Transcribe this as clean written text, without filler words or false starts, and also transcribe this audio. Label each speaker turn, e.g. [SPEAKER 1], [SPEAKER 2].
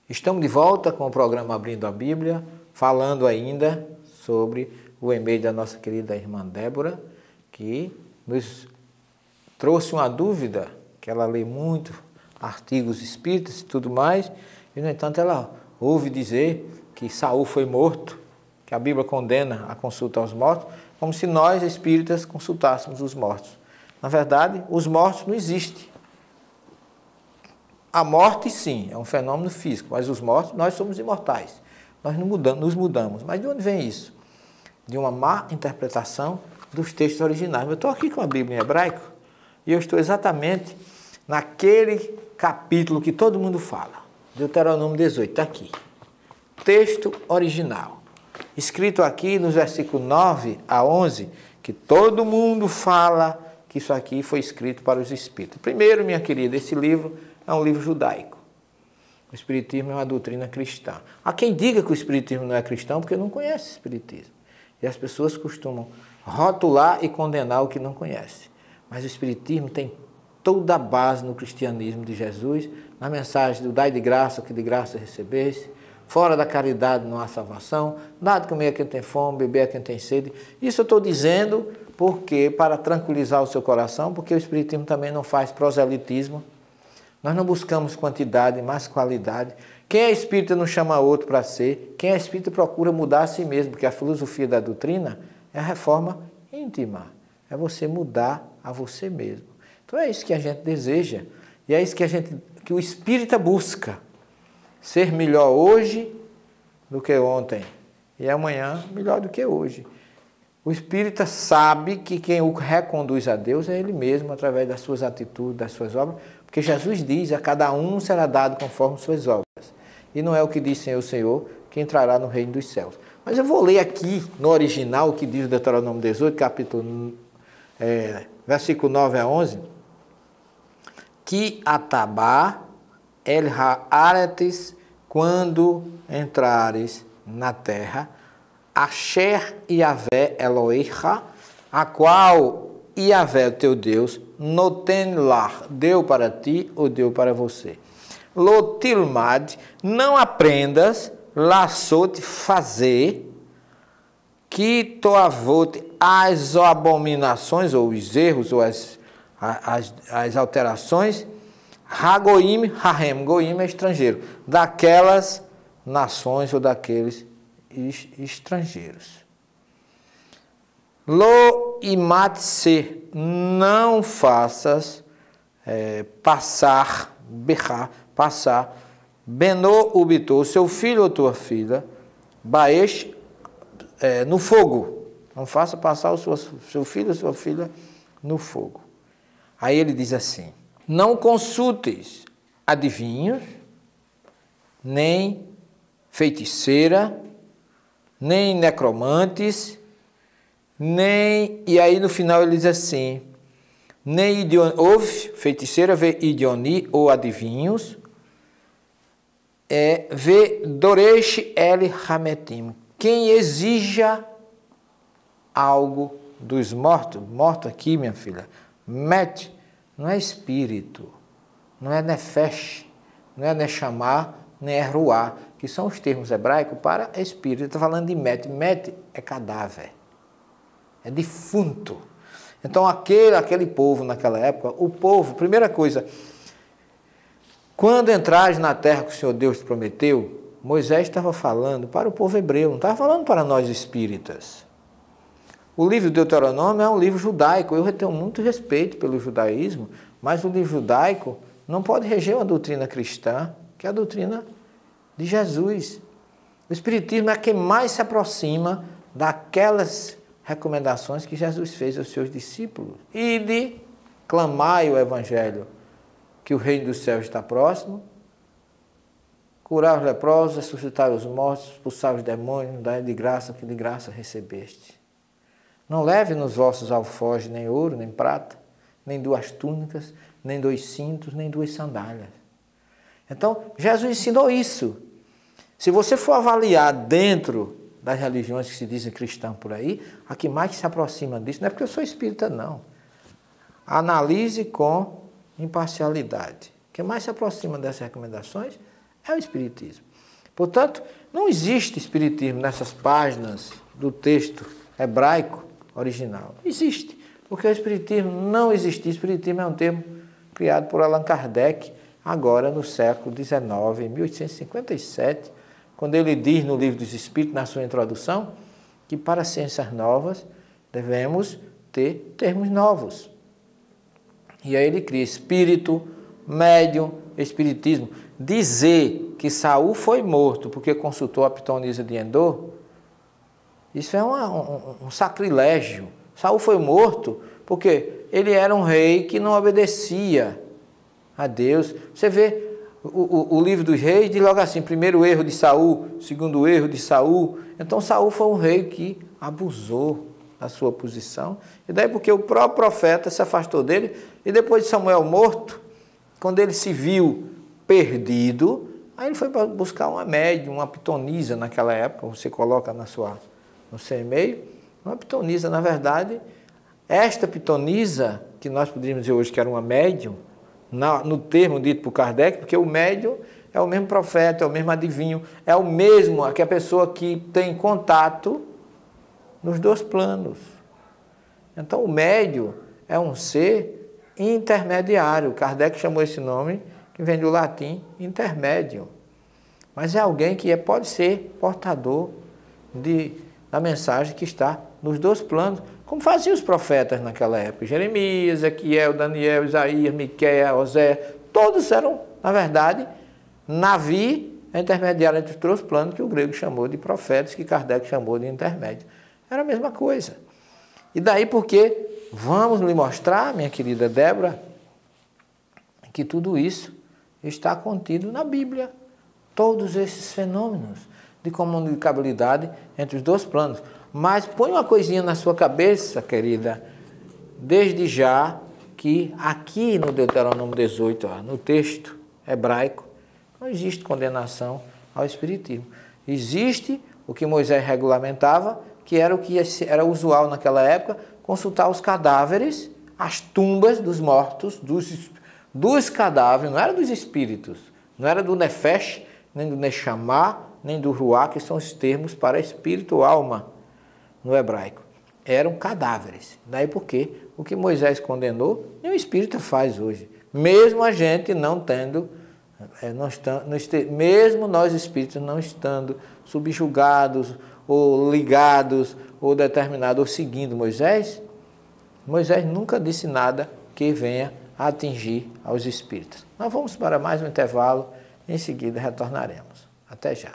[SPEAKER 1] Estamos de volta com o programa Abrindo a Bíblia, falando ainda sobre o e-mail da nossa querida irmã Débora, que nos trouxe uma dúvida, que ela lê muito artigos espíritas e tudo mais, e no entanto ela ouve dizer que Saul foi morto, que a Bíblia condena a consulta aos mortos, como se nós espíritas consultássemos os mortos. Na verdade, os mortos não existem. A morte, sim, é um fenômeno físico, mas os mortos, nós somos imortais. Nós não mudamos, nos mudamos. Mas de onde vem isso? De uma má interpretação dos textos originais. Eu estou aqui com a Bíblia em hebraico e eu estou exatamente naquele capítulo que todo mundo fala. Deuteronômio 18, está aqui. Texto original. Escrito aqui nos versículos 9 a 11, que todo mundo fala que isso aqui foi escrito para os espíritos. Primeiro, minha querida, esse livro é um livro judaico. O Espiritismo é uma doutrina cristã. Há quem diga que o Espiritismo não é cristão porque não conhece o Espiritismo. E as pessoas costumam rotular e condenar o que não conhece. Mas o Espiritismo tem toda a base no cristianismo de Jesus, na mensagem do dai de graça o que de graça recebeste, fora da caridade não há salvação, dá de comer a quem tem fome, beber a quem tem sede. Isso eu estou dizendo porque, para tranquilizar o seu coração, porque o Espiritismo também não faz proselitismo. Nós não buscamos quantidade, mas qualidade. Quem é espírita não chama outro para ser. Quem é espírita procura mudar a si mesmo, porque a filosofia da doutrina é a reforma íntima. É você mudar a você mesmo. Então é isso que a gente deseja. E é isso que o espírita busca. Ser melhor hoje do que ontem. E amanhã melhor do que hoje. O espírita sabe que quem o reconduz a Deus é ele mesmo, através das suas atitudes, das suas obras, porque Jesus diz, a cada um será dado conforme suas obras. E não é o que diz Senhor, Senhor, que entrará no reino dos céus. Mas eu vou ler aqui, no original, o que diz o Deuteronômio 18, versículo 9 a 11, que atabá el haaretes, quando entrares na terra, Asher Yahvé Elohecha, a qual Yahvé, o teu Deus, noten lá, deu para ti ou deu para você. Lotilmad, não aprendas, laçote fazer, que toavote as abominações, ou os erros, ou as alterações, Hagoim, Hahem, Goim é estrangeiro, daquelas nações ou daqueles estrangeiros. Lo imatse, não faças passar, berrar, passar, beno ubito, seu filho ou tua filha, baesh, no fogo. Não faça passar o seu filho ou sua filha no fogo. Aí ele diz assim, não consultes adivinhos, nem feiticeira, nem necromantes, nem... E aí no final ele diz assim, nem houve feiticeira, vê idioni ou adivinhos, vê doresh el hametim, quem exija algo dos mortos, morto aqui, minha filha, met, não é espírito, não é nefesh, não é nechamá, nem é ruá, que são os termos hebraicos para espírito. Está falando de met. Met é cadáver, é defunto. Então aquele povo naquela época, o povo, primeira coisa, quando entrares na terra que o Senhor Deus te prometeu, Moisés estava falando para o povo hebreu, não estava falando para nós espíritas. O livro de Deuteronômio é um livro judaico, eu tenho muito respeito pelo judaísmo, mas o livro judaico não pode reger uma doutrina cristã, que é a doutrina de Jesus. O Espiritismo é quem mais se aproxima daquelas recomendações que Jesus fez aos seus discípulos. E de clamai o Evangelho, que o reino dos céus está próximo, curar os leprosos, ressuscitar os mortos, expulsar os demônios, dar de graça o que de graça recebeste. Não leve nos vossos alforjes nem ouro, nem prata, nem 2 túnicas, nem 2 cintos, nem 2 sandálias. Então, Jesus ensinou isso. Se você for avaliar dentro das religiões que se dizem cristãs por aí, a que mais se aproxima disso, não é porque eu sou espírita, não. Analise com imparcialidade. O que mais se aproxima dessas recomendações É o Espiritismo. Portanto, não existe Espiritismo nessas páginas do texto hebraico original. Não existe, porque o Espiritismo não existe. O Espiritismo é um termo criado por Allan Kardec, agora no século XIX, em 1857, quando ele diz no Livro dos Espíritos, na sua introdução, que para ciências novas devemos ter termos novos. E aí ele cria espírito, médium, espiritismo. Dizer que Saul foi morto porque consultou a pitonisa de Endor, isso é um sacrilégio. Saul foi morto porque ele era um rei que não obedecia a Deus. Você vê o livro dos reis, diz logo assim, primeiro erro de Saul, segundo erro de Saul. Então Saul foi um rei que abusou da sua posição. E daí porque o próprio profeta se afastou dele. E depois de Samuel morto, quando ele se viu perdido, aí ele foi buscar uma médium, uma pitonisa naquela época. Você coloca no seu e-mail. Uma pitonisa, na verdade, esta pitonisa, que nós poderíamos dizer hoje que era uma médium, no termo dito por Kardec, porque o médium é o mesmo profeta, é o mesmo adivinho, é o mesmo que a pessoa que tem contato nos dois planos. Então, o médium é um ser intermediário. Kardec chamou esse nome, que vem do latim, intermédio. Mas é alguém que pode ser portador da mensagem que está nos dois planos, como faziam os profetas naquela época. Jeremias, Ezequiel, Daniel, Isaías, Miqueias, Osé, todos eram, na verdade, Navi é intermediário entre os dois planos, que o grego chamou de profetas, que Kardec chamou de intermédio. Era a mesma coisa. E daí porque vamos lhe mostrar, minha querida Débora, que tudo isso está contido na Bíblia. Todos esses fenômenos de comunicabilidade entre os dois planos. Mas põe uma coisinha na sua cabeça, querida, desde já, que aqui no Deuteronômio 18, no texto hebraico, não existe condenação ao Espiritismo. Existe o que Moisés regulamentava, que era o que era usual naquela época, consultar os cadáveres, as tumbas dos mortos, dos cadáveres, não era dos espíritos, não era do Nefesh, nem do Neshama, nem do Ruá, que são os termos para espírito ou alma no hebraico. Eram cadáveres. Daí porque o que Moisés condenou, nem o espírita faz hoje. Mesmo a gente não tendo, mesmo nós espíritos não estando subjugados ou ligados ou determinados ou seguindo Moisés, Moisés nunca disse nada que venha a atingir aos espíritos. Nós vamos para mais um intervalo, em seguida retornaremos. Até já.